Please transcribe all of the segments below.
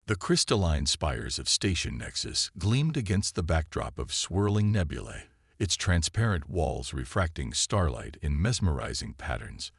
The crystalline spires of Station Nexus gleamed against the backdrop of swirling nebulae, its transparent walls refracting starlight in mesmerizing patterns.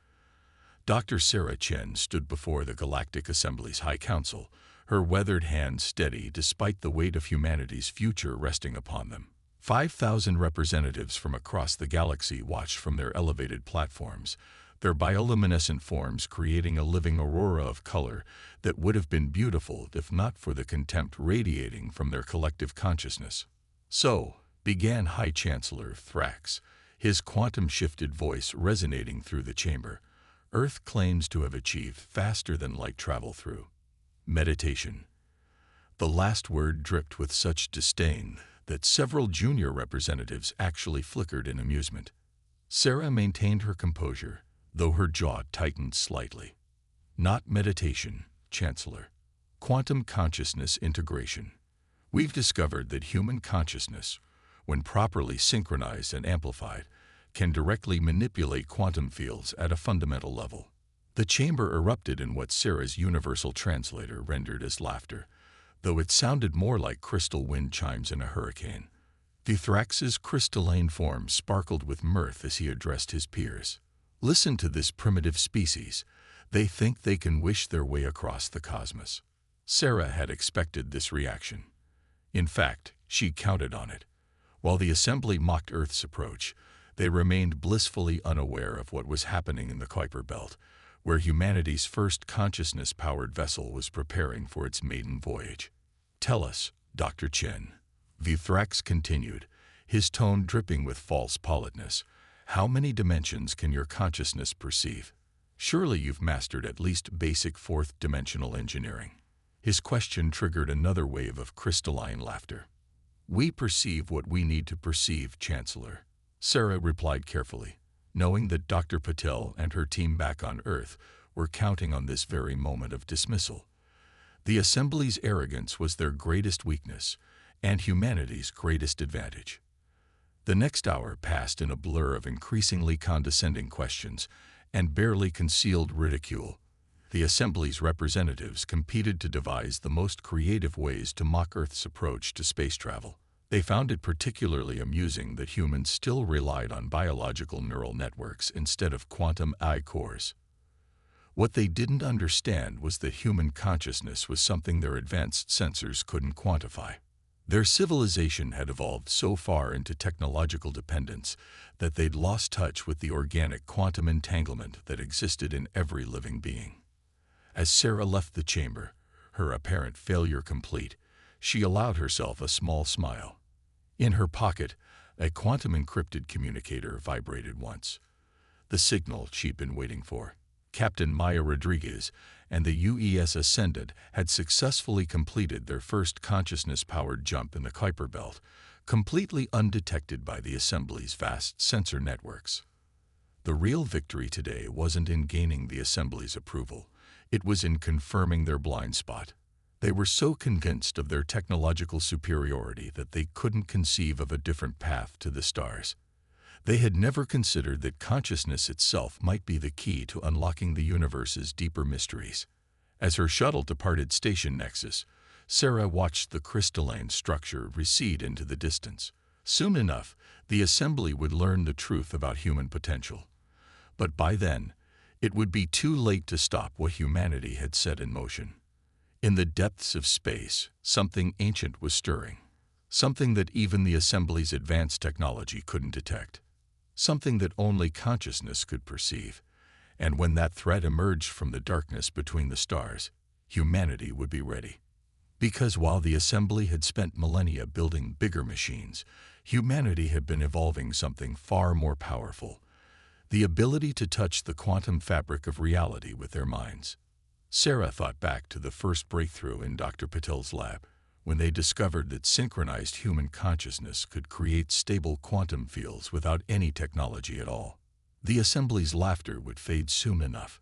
Dr. Sarah Chen stood before the Galactic Assembly's High Council, her weathered hands steady despite the weight of humanity's future resting upon them. 5,000 representatives from across the galaxy watched from their elevated platforms, their bioluminescent forms creating a living aurora of color that would have been beautiful if not for the contempt radiating from their collective consciousness. "So," began High Chancellor Thrax, his quantum-shifted voice resonating through the chamber, "Earth claims to have achieved faster than light travel through meditation." The last word dripped with such disdain that several junior representatives actually flickered in amusement. Sarah maintained her composure, though her jaw tightened slightly. "Not meditation, Chancellor. Quantum consciousness integration. We've discovered that human consciousness, when properly synchronized and amplified, can directly manipulate quantum fields at a fundamental level." The chamber erupted in what Sarah's universal translator rendered as laughter, though it sounded more like crystal wind chimes in a hurricane. Thrax's crystalline form sparkled with mirth as he addressed his peers. "Listen to this primitive species. They think they can wish their way across the cosmos." Sarah had expected this reaction. In fact, she counted on it. While the assembly mocked Earth's approach, they remained blissfully unaware of what was happening in the Kuiper Belt, where humanity's first consciousness-powered vessel was preparing for its maiden voyage. "Tell us, Dr. Chen," Thrax continued, his tone dripping with false politeness, "how many dimensions can your consciousness perceive? Surely you've mastered at least basic 4th-dimensional engineering." His question triggered another wave of crystalline laughter. "We perceive what we need to perceive, Chancellor," Sarah replied carefully, knowing that Dr. Patel and her team back on Earth were counting on this very moment of dismissal. The Assembly's arrogance was their greatest weakness, and humanity's greatest advantage. The next hour passed in a blur of increasingly condescending questions and barely concealed ridicule. The Assembly's representatives competed to devise the most creative ways to mock Earth's approach to space travel. They found it particularly amusing that humans still relied on biological neural networks instead of quantum AI cores. What they didn't understand was that human consciousness was something their advanced sensors couldn't quantify. Their civilization had evolved so far into technological dependence that they'd lost touch with the organic quantum entanglement that existed in every living being. As Sarah left the chamber, her apparent failure complete, she allowed herself a small smile. In her pocket, a quantum-encrypted communicator vibrated once. The signal she'd been waiting for. Captain Maya Rodriguez and the UES Ascendant had successfully completed their first consciousness-powered jump in the Kuiper Belt, completely undetected by the Assembly's vast sensor networks. The real victory today wasn't in gaining the Assembly's approval. It was in confirming their blind spot. They were so convinced of their technological superiority that they couldn't conceive of a different path to the stars. They had never considered that consciousness itself might be the key to unlocking the universe's deeper mysteries. As her shuttle departed Station Nexus, Sarah watched the crystalline structure recede into the distance. Soon enough, the Assembly would learn the truth about human potential. But by then, it would be too late to stop what humanity had set in motion. In the depths of space, something ancient was stirring. Something that even the Assembly's advanced technology couldn't detect. Something that only consciousness could perceive. And when that threat emerged from the darkness between the stars, humanity would be ready. Because while the Assembly had spent millennia building bigger machines, humanity had been evolving something far more powerful. The ability to touch the quantum fabric of reality with their minds. Sarah thought back to the first breakthrough in Dr. Patel's lab, when they discovered that synchronized human consciousness could create stable quantum fields without any technology at all. The Assembly's laughter would fade soon enough.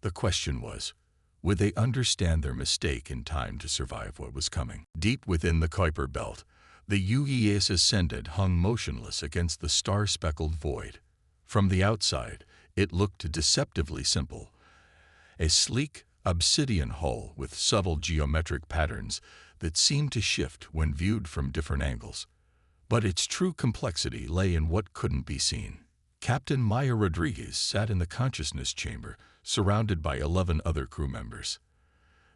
The question was, would they understand their mistake in time to survive what was coming? Deep within the Kuiper Belt, the UES Ascendant hung motionless against the star-speckled void. From the outside, it looked deceptively simple. A sleek, obsidian hull with subtle geometric patterns that seemed to shift when viewed from different angles. But its true complexity lay in what couldn't be seen. Captain Maya Rodriguez sat in the consciousness chamber, surrounded by 11 other crew members.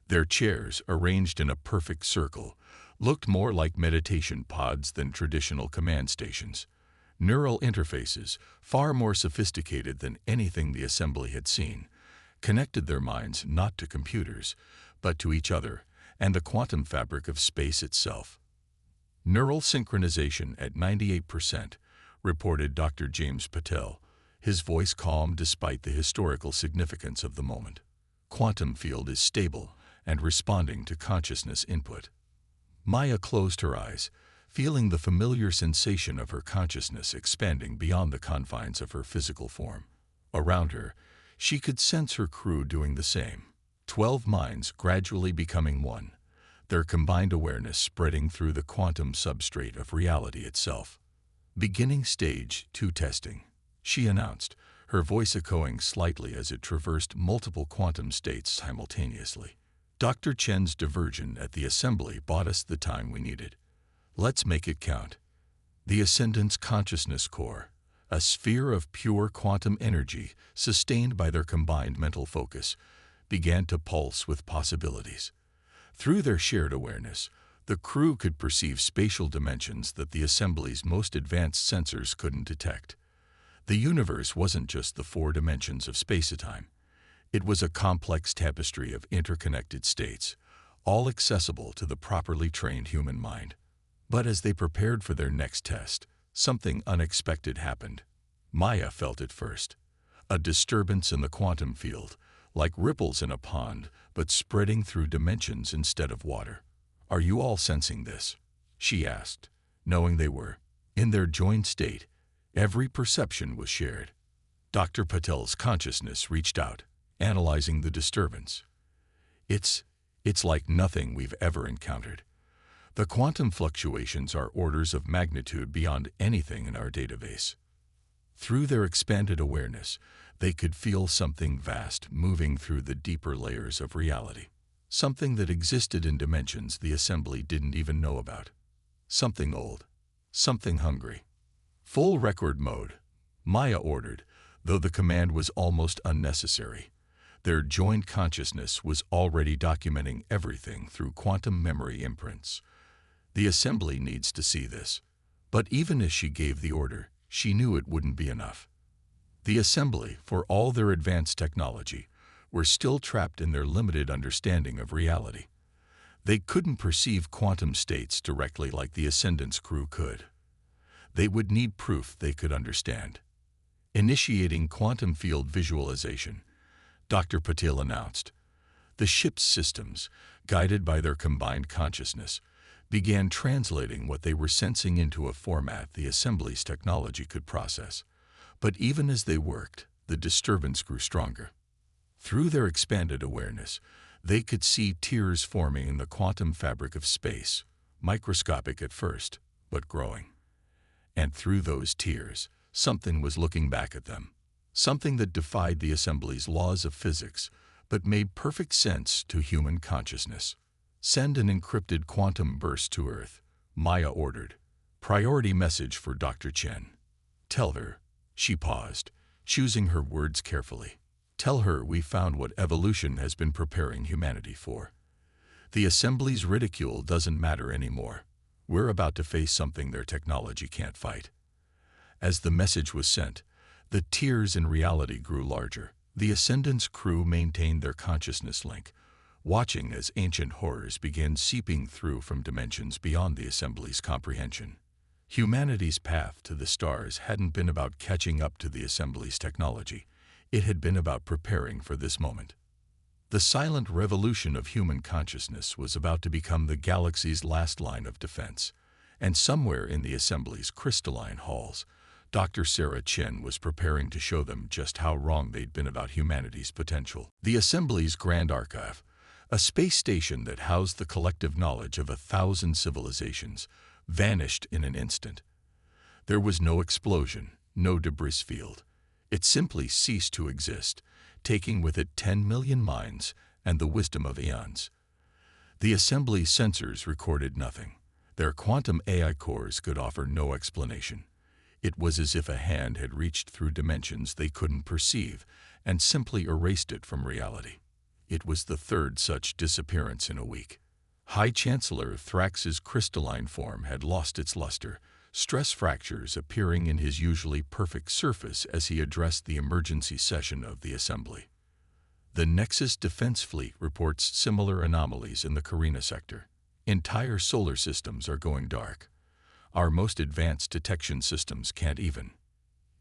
Their chairs, arranged in a perfect circle, looked more like meditation pods than traditional command stations. Neural interfaces, far more sophisticated than anything the assembly had seen, connected their minds not to computers, but to each other and the quantum fabric of space itself. Neural synchronization at 98%, reported Dr. James Patel, his voice calm despite the historical significance of the moment. Quantum field is stable and responding to consciousness input. Maya closed her eyes, feeling the familiar sensation of her consciousness expanding beyond the confines of her physical form. Around her, she could sense her crew doing the same. 12 minds gradually becoming one, their combined awareness spreading through the quantum substrate of reality itself. Beginning stage 2 testing, she announced, her voice echoing slightly as it traversed multiple quantum states simultaneously. Dr. Chen's diversion at the assembly bought us the time we needed. Let's make it count. The Ascendant's consciousness core, a sphere of pure quantum energy sustained by their combined mental focus, began to pulse with possibilities. Through their shared awareness, the crew could perceive spatial dimensions that the assembly's most advanced sensors couldn't detect. The universe wasn't just the 4 dimensions of space-time. It was a complex tapestry of interconnected states, all accessible to the properly trained human mind. But as they prepared for their next test, something unexpected happened. Maya felt it first. A disturbance in the quantum field, like ripples in a pond, but spreading through dimensions instead of water. "Are you all sensing this?" she asked, knowing they were. In their joined state, every perception was shared. Dr. Patel's consciousness reached out, analyzing the disturbance. It's like nothing we've ever encountered. The quantum fluctuations are orders of magnitude beyond anything in our database. Through their expanded awareness, they could feel something vast moving through the deeper layers of reality. Something that existed in dimensions the assembly didn't even know about. Something old. Something hungry. "Full record mode," Maya ordered, though the command was almost unnecessary. Their joined consciousness was already documenting everything through quantum memory imprints. The assembly needs to see this. But even as she gave the order, she knew it wouldn't be enough. The assembly, for all their advanced technology, were still trapped in their limited understanding of reality. They couldn't perceive quantum states directly like the Ascendant's crew could. They would need proof they could understand. Initiating quantum field visualization, Dr. Patel announced. The ship's systems, guided by their combined consciousness, began translating what they were sensing into a format the assembly's technology could process. But even as they worked, the disturbance grew stronger. Through their expanded awareness, they could see tears forming in the quantum fabric of space, microscopic at first, but growing. And through those tears, something was looking back at them. Something that defied the assembly's laws of physics, but made perfect sense to human consciousness. "Send an encrypted quantum burst to Earth," Maya ordered. "Priority message for Dr. Chen. Tell her," she paused, choosing her words carefully. "Tell her we found what evolution has been preparing humanity for. The assembly's ridicule doesn't matter anymore. We're about to face something their technology can't fight." As the message was sent, the tears in reality grew larger. The Ascendant's crew maintained their consciousness link, watching as ancient horrors began seeping through from dimensions beyond the assembly's comprehension. Humanity's path to the stars hadn't been about catching up to the assembly's technology. It had been about preparing for this moment. The silent revolution of human consciousness was about to become the galaxy's last line of defense, and somewhere in the assembly's crystalline halls, Dr. Sarah Chen was preparing to show them just how wrong they'd been about humanity's potential. The assembly's Grand Archive, a space station that housed the collective knowledge of 1,000 civilizations, vanished in an instant. There was no explosion, no debris field. It simply ceased to exist, taking with it 10 million minds and the wisdom of eons. The assembly's sensors recorded nothing. Their quantum AI cores could offer no explanation. It was as if a hand had reached through dimensions they couldn't perceive and simply erased it from reality. It was the third such disappearance in a week. High Chancellor Thrax's crystalline form had lost its luster, stress fractures appearing in his usually perfect surface as he addressed the emergency session of the assembly. The Nexus Defense Fleet reports similar anomalies in the Carina sector. Entire solar systems are going dark. Our most advanced detection systems can't even.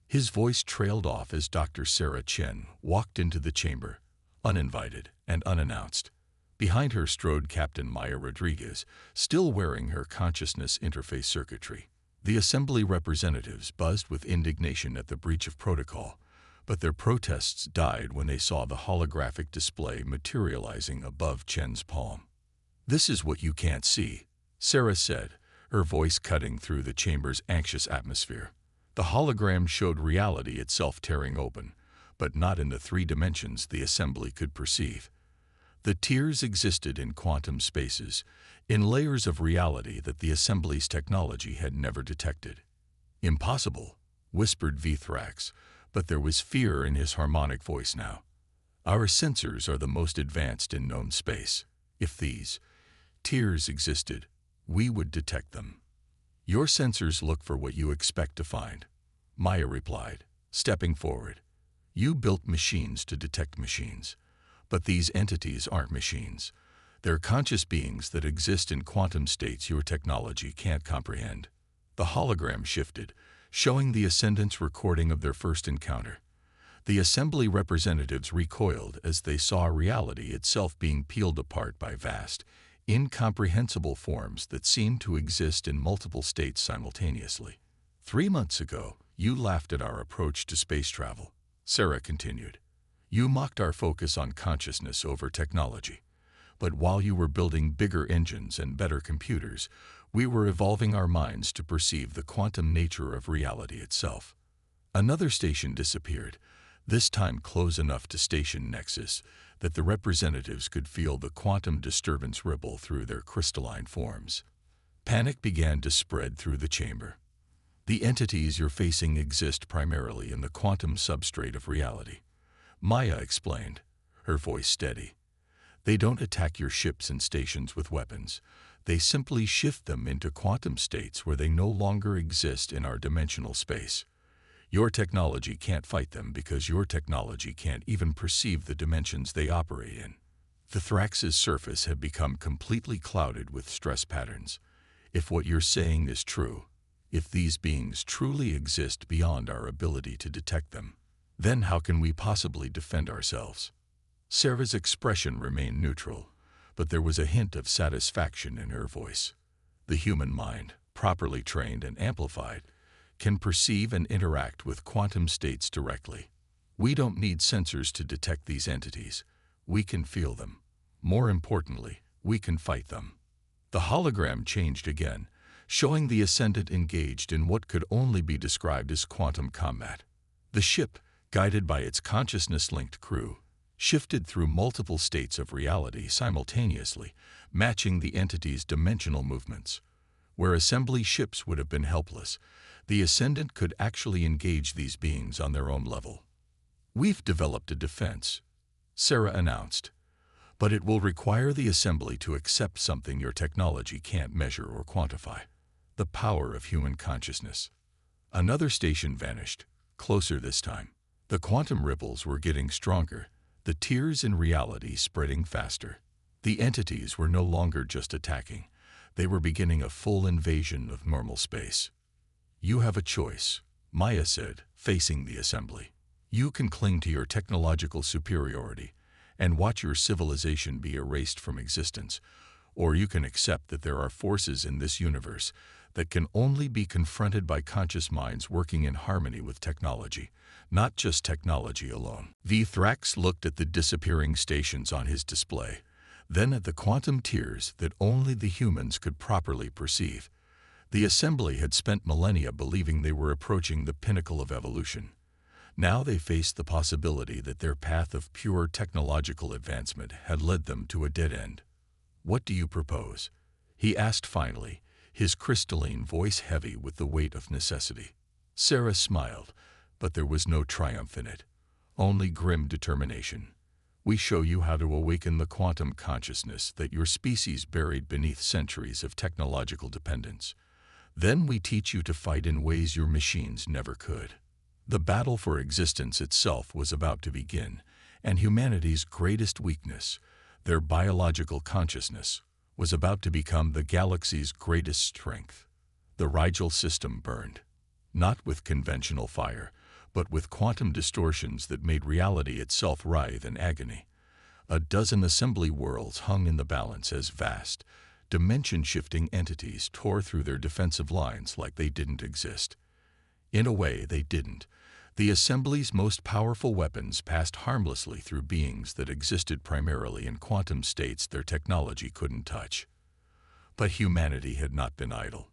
His voice trailed off as Dr. Sarah Chen walked into the chamber, uninvited and unannounced. Behind her strode Captain Maya Rodriguez, still wearing her consciousness interface circuitry. The assembly representatives buzzed with indignation at the breach of protocol, but their protests died when they saw the holographic display materializing above Chen's palm. "This is what you can't see," Sarah said, her voice cutting through the chamber's anxious atmosphere. The hologram showed reality itself tearing open, but not in the 3 dimensions the assembly could perceive. The tiers existed in quantum spaces, in layers of reality that the assembly's technology had never detected. "Impossible," whispered Thrax, but there was fear in his harmonic voice now. "Our sensors are the most advanced in known space. If these tiers existed, we would detect them." "Your sensors look for what you expect to find," Maya replied, stepping forward. "You built machines to detect machines. But these entities aren't machines. They're conscious beings that exist in quantum states your technology can't comprehend." The hologram shifted, showing the Ascendant's recording of their first encounter. The assembly representatives recoiled as they saw reality itself being peeled apart by vast, incomprehensible forms that seemed to exist in multiple states simultaneously. "3 months ago, you laughed at our approach to space travel," Sarah continued. "You mocked our focus on consciousness over technology. But while you were building bigger engines and better computers, we were evolving our minds to perceive the quantum nature of reality itself." Another station disappeared, this time close enough to Station Nexus that the representatives could feel the quantum disturbance ripple through their crystalline forms. Panic began to spread through the chamber. "The entities you're facing exist primarily in the quantum substrate of reality," Maya explained, her voice steady. "They don't attack your ships and stations with weapons. They simply shift them into quantum states where they no longer exist in our dimensional space. Your technology can't fight them because your technology can't even perceive the dimensions they operate in." The Thrax's surface had become completely clouded with stress patterns. "If what you're saying is true, if these beings truly exist beyond our ability to detect them, then how can we possibly defend ourselves?" Sarah's expression remained neutral, but there was a hint of satisfaction in her voice. "The human mind, properly trained and amplified, can perceive and interact with quantum states directly. We don't need sensors to detect these entities. We can feel them. More importantly, we can fight them." The hologram changed again, showing the Ascendant engaged in what could only be described as quantum combat. The ship, guided by its consciousness-linked crew, shifted through multiple states of reality simultaneously, matching the entity's dimensional movements. Where assembly ships would have been helpless, the Ascendant could actually engage these beings on their own level. "We've developed a defense," Sarah announced, "but it will require the assembly to accept something your technology can't measure or quantify: the power of human consciousness." Another station vanished, closer this time. The quantum ripples were getting stronger, the tiers in reality spreading faster. The entities were no longer just attacking. They were beginning a full invasion of normal space. "You have a choice," Maya said, facing the assembly. "You can cling to your technological superiority and watch your civilization be erased from existence, or you can accept that there are forces in this universe that can only be confronted by conscious minds working in harmony with technology, not just technology alone." Thrax looked at the disappearing stations on his display, then at the quantum tiers that only the humans could properly perceive. The assembly had spent millennia believing they were approaching the pinnacle of evolution. Now they faced the possibility that their path of pure technological advancement had led them to a dead end. "What do you propose?" he asked finally, his crystalline voice heavy with the weight of necessity. Sarah smiled, but there was no triumph in it, only grim determination. "We show you how to awaken the quantum consciousness that your species buried beneath centuries of technological dependence. Then we teach you to fight in ways your machines never could." The battle for existence itself was about to begin, and humanity's greatest weakness, their biological consciousness, was about to become the galaxy's greatest strength. The Rigel system burned, not with conventional fire, but with quantum distortions that made reality itself writhe in agony. A dozen assembly worlds hung in the balance as vast, dimension-shifting entities tore through their defensive lines like they didn't exist. In a way, they didn't. The assembly's most powerful weapons passed harmlessly through beings that existed primarily in quantum states their technology couldn't touch. But humanity had not been idle.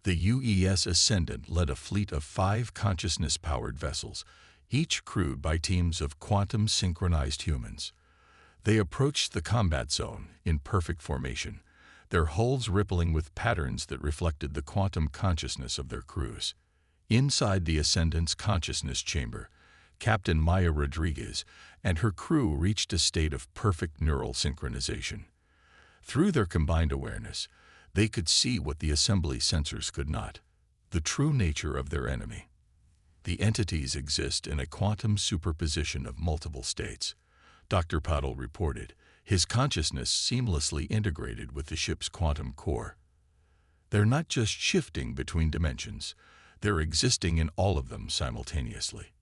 The UES Ascendant led a fleet of 5 consciousness-powered vessels, each crewed by teams of quantum-synchronized humans. They approached the combat zone in perfect formation, their hulls rippling with patterns that reflected the quantum consciousness of their crews. Inside the Ascendant's consciousness chamber, Captain Maya Rodriguez and her crew reached a state of perfect neural synchronization. Through their combined awareness, they could see what the assembly sensors could not: the true nature of their enemy. The entities exist in a quantum superposition of multiple states, Dr. Paddle reported, his consciousness seamlessly integrated with the ship's quantum core. They're not just shifting between dimensions, they're existing in all of them simultaneously.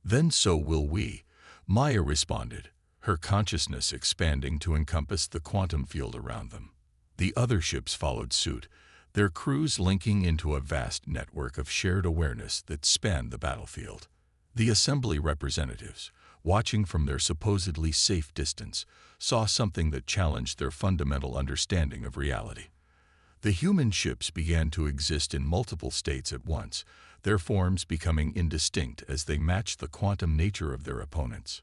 "Then so will we," Maya responded, her consciousness expanding to encompass the quantum field around them. The other ships followed suit, their crews linking into a vast network of shared awareness that spanned the battlefield. The assembly representatives, watching from their supposedly safe distance, saw something that challenged their fundamental understanding of reality. The human ships began to exist in multiple states at once, their forms becoming indistinct as they matched the quantum nature of their opponents.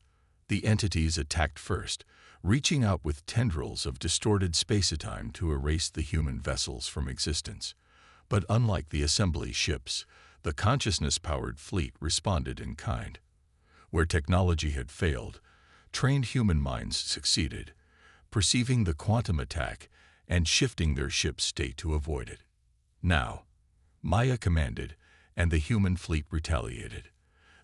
The entities attacked first, reaching out with tendrils of distorted spacetime to erase the human vessels from existence. But unlike the assembly ships, the consciousness-powered fleet responded in kind. Where technology had failed, trained human minds succeeded, perceiving the quantum attack and shifting their ship's state to avoid it. "Now," Maya commanded, and the human fleet retaliated.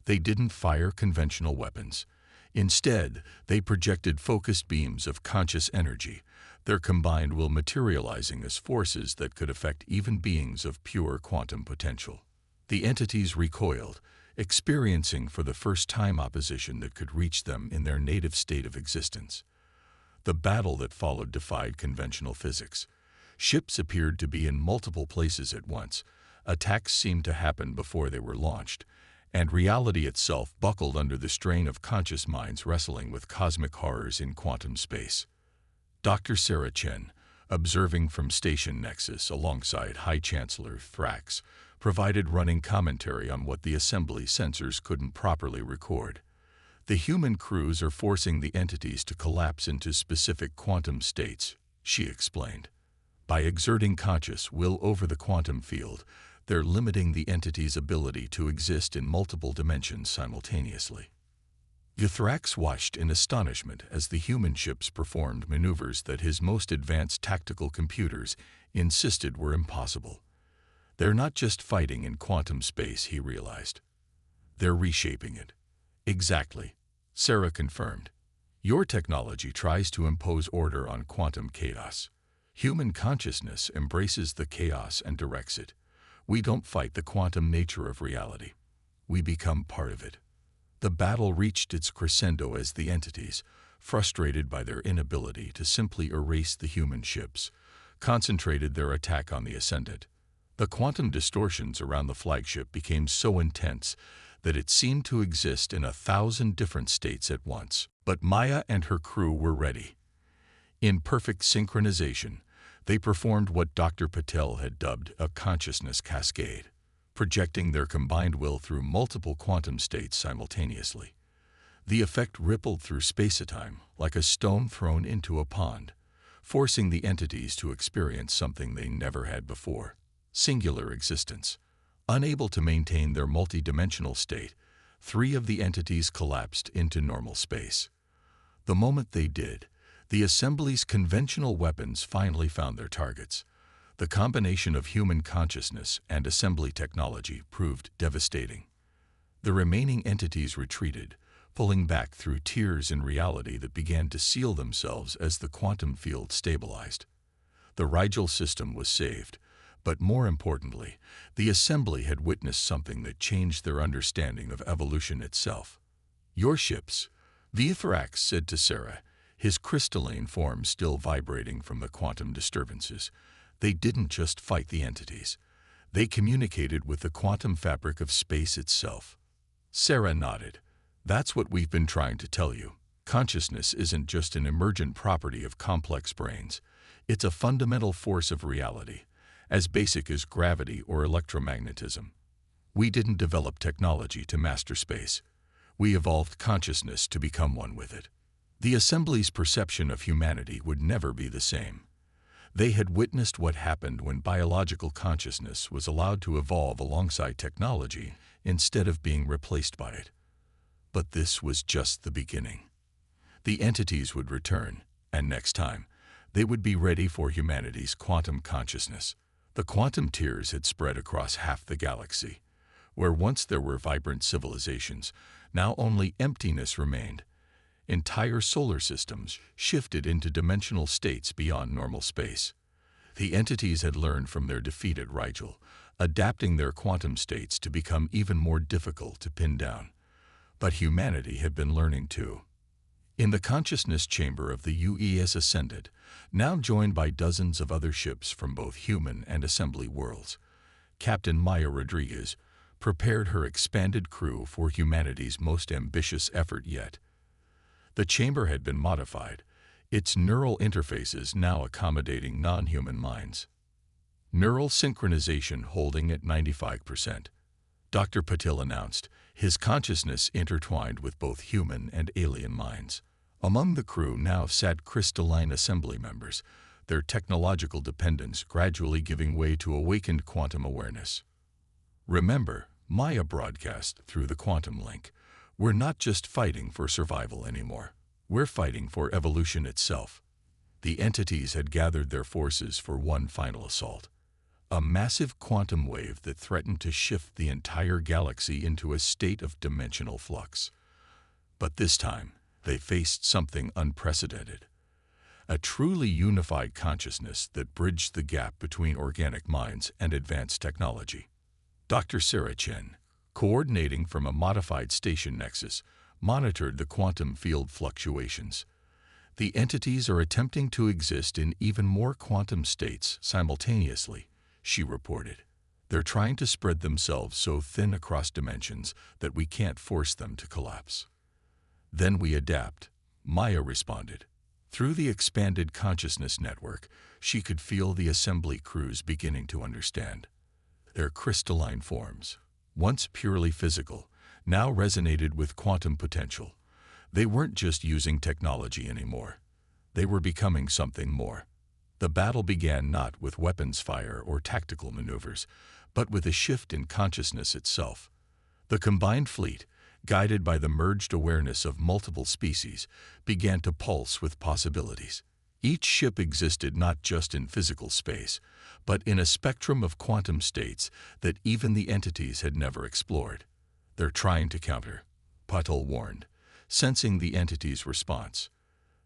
They didn't fire conventional weapons. Instead, they projected focused beams of conscious energy, their combined will materializing as forces that could affect even beings of pure quantum potential. The entities recoiled, experiencing for the first time opposition that could reach them in their native state of existence. The battle that followed defied conventional physics. Ships appeared to be in multiple places at once, attacks seemed to happen before they were launched, and reality itself buckled under the strain of conscious minds wrestling with cosmic horrors in quantum space. Dr. Sarah Chen, observing from Station Nexus alongside High Chancellor Thrax, provided running commentary on what the assembly sensors couldn't properly record. "The human crews are forcing the entities to collapse into specific quantum states," she explained. "By exerting conscious will over the quantum field, they're limiting the entity's ability to exist in multiple dimensions simultaneously." Thrax watched in astonishment as the human ships performed maneuvers that his most advanced tactical computers insisted were impossible. They're not just fighting in quantum space, he realized. They're reshaping it. "Exactly," Sarah confirmed. "Your technology tries to impose order on quantum chaos. Human consciousness embraces the chaos and directs it. We don't fight the quantum nature of reality. We become part of it." The battle reached its crescendo as the entities, frustrated by their inability to simply erase the human ships, concentrated their attack on the Ascendant. The quantum distortions around the flagship became so intense that it seemed to exist in 1,000 different states at once. But Maya and her crew were ready. In perfect synchronization, they performed what Dr. Patel had dubbed a consciousness cascade. projecting their combined will through multiple quantum states simultaneously. The effect rippled through space-time like a stone thrown into a pond, forcing the entities to experience something they never had before: singular existence. Unable to maintain their multidimensional state, 3 of the entities collapsed into normal space. The moment they did, the assembly's conventional weapons finally found their targets. The combination of human consciousness and assembly technology proved devastating. The remaining entities retreated, pulling back through tiers in reality that began to seal themselves as the quantum field stabilized. The Rigel system was saved, but more importantly, the assembly had witnessed something that changed their understanding of evolution itself. "Your ships," Vithrax said to Sarah, his crystalline form still vibrating from the quantum disturbances. "They didn't just fight the entities. They communicated with the quantum fabric of space itself." Sarah nodded. "That's what we've been trying to tell you. Consciousness isn't just an emergent property of complex brains. It's a fundamental force of reality, as basic as gravity or electromagnetism. We didn't develop technology to master space. We evolved consciousness to become one with it." The assembly's perception of humanity would never be the same. They had witnessed what happened when biological consciousness was allowed to evolve alongside technology instead of being replaced by it. But this was just the beginning. The entities would return, and next time, they would be ready for humanity's quantum consciousness. The quantum tiers had spread across half the galaxy. Where once there were vibrant civilizations, now only emptiness remained. Entire solar systems shifted into dimensional states beyond normal space. The entities had learned from their defeat at Rigel, adapting their quantum states to become even more difficult to pin down. But humanity had been learning too. In the consciousness chamber of the UES Ascended, now joined by dozens of other ships from both human and assembly worlds, Captain Maya Rodriguez prepared her expanded crew for humanity's most ambitious effort yet. The chamber had been modified, its neural interfaces now accommodating non-human minds. Neural synchronization holding at 95%. Dr. Patil announced, his consciousness intertwined with both human and alien minds. Among the crew now sat crystalline assembly members, their technological dependence gradually giving way to awakened quantum awareness. "Remember," Maya broadcast through the quantum link, "we're not just fighting for survival anymore. We're fighting for evolution itself." The entities had gathered their forces for one final assault. A massive quantum wave that threatened to shift the entire galaxy into a state of dimensional flux. But this time, they faced something unprecedented. A truly unified consciousness that bridged the gap between organic minds and advanced technology. Dr. Sarah Chen, coordinating from a modified station nexus, monitored the quantum field fluctuations. "The entities are attempting to exist in even more quantum states simultaneously," she reported. "They're trying to spread themselves so thin across dimensions that we can't force them to collapse." "Then we adapt," Maya responded. Through the expanded consciousness network, she could feel the assembly crews beginning to understand. Their crystalline forms, once purely physical, now resonated with quantum potential. They weren't just using technology anymore. They were becoming something more. The battle began not with weapons fire or tactical maneuvers, but with a shift in consciousness itself. The combined fleet, guided by the merged awareness of multiple species, began to pulse with possibilities. Each ship existed not just in physical space, but in a spectrum of quantum states that even the entities had never explored. "They're trying to counter," Patil warned, sensing the entity's response.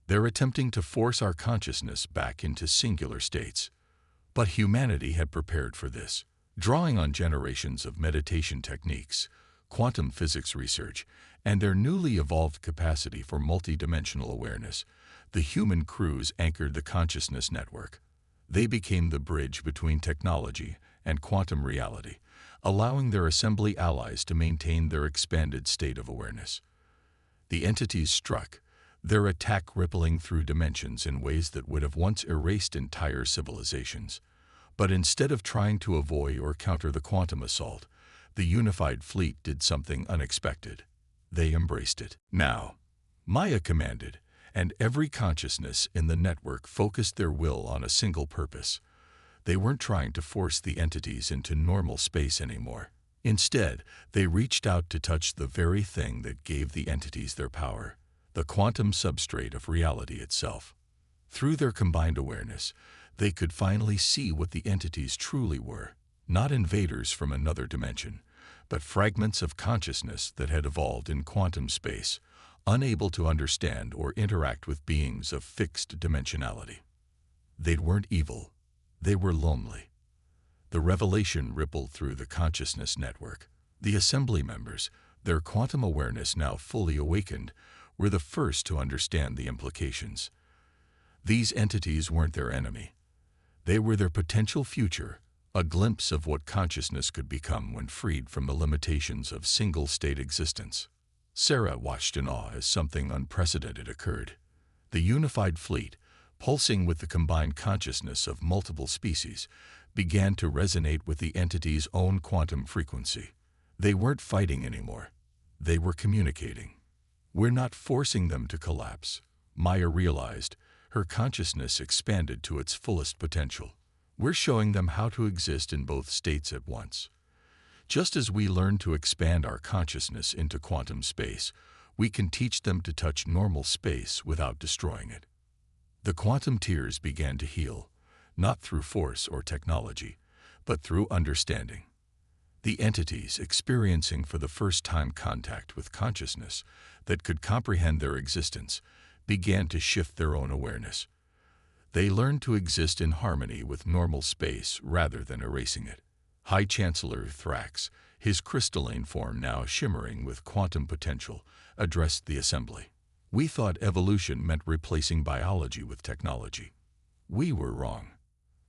"They're attempting to force our consciousness back into singular states." But humanity had prepared for this. Drawing on generations of meditation techniques, quantum physics research, and their newly evolved capacity for multidimensional awareness, the human crews anchored the consciousness network. They became the bridge between technology and quantum reality, allowing their assembly allies to maintain their expanded state of awareness. The entities struck, their attack rippling through dimensions in ways that would have once erased entire civilizations. But instead of trying to avoid or counter the quantum assault, The unified fleet did something unexpected. They embraced it. Now, Maya commanded, and every consciousness in the network focused their will on a single purpose. They weren't trying to force the entities into normal space anymore. Instead, they reached out to touch the very thing that gave the entities their power, the quantum substrate of reality itself. Through their combined awareness, they could finally see what the entities truly were, not invaders from another dimension, but fragments of consciousness that had evolved in quantum space, unable to understand or interact with beings of fixed dimensionality. They weren't evil. They were lonely. The revelation rippled through the consciousness network. The assembly members, their quantum awareness now fully awakened, were the first to understand the implications. These entities weren't their enemy. They were their potential future, a glimpse of what consciousness could become when freed from the limitations of single-state existence. Sarah watched in awe as something unprecedented occurred. The unified fleet, pulsing with the combined consciousness of multiple species, began to resonate with the entity's own quantum frequency. They weren't fighting anymore. They were communicating. We're not forcing them to collapse, Maya realized. Her consciousness expanded to its fullest potential. We're showing them how to exist in both states at once. Just as we learn to expand our consciousness into quantum space, we can teach them to touch normal space without destroying it. The quantum tiers began to heal, not through force or technology, but through understanding. The entities experiencing for the first time contact with consciousness that could comprehend their existence began to shift their own awareness. They learned to exist in harmony with normal space rather than erasing it. High Chancellor Thrax, his crystalline form now shimmering with quantum potential, addressed the assembly. We thought evolution meant replacing biology with technology. We were wrong.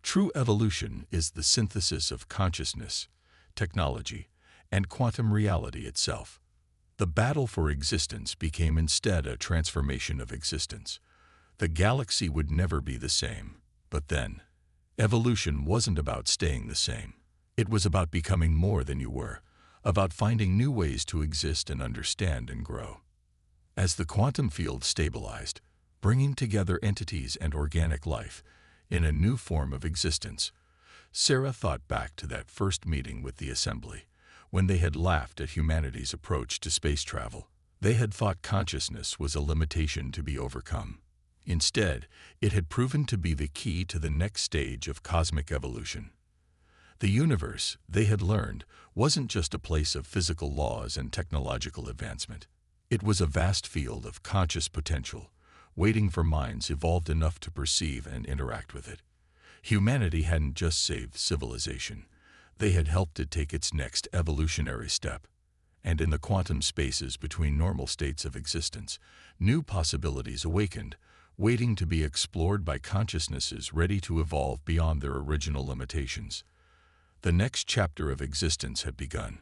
True evolution is the synthesis of consciousness, technology, and quantum reality itself. The battle for existence became instead a transformation of existence. The galaxy would never be the same. But then, evolution wasn't about staying the same. It was about becoming more than you were, about finding new ways to exist and understand and grow. As the quantum field stabilized, bringing together entities and organic life in a new form of existence, Sarah thought back to that first meeting with the assembly, when they had laughed at humanity's approach to space travel. They had thought consciousness was a limitation to be overcome. Instead, it had proven to be the key to the next stage of cosmic evolution. The universe, they had learned, wasn't just a place of physical laws and technological advancement. It was a vast field of conscious potential, waiting for minds evolved enough to perceive and interact with it. Humanity hadn't just saved civilization. They had helped it take its next evolutionary step. And in the quantum spaces between normal states of existence, new possibilities awakened, waiting to be explored by consciousnesses ready to evolve beyond their original limitations. The next chapter of existence had begun.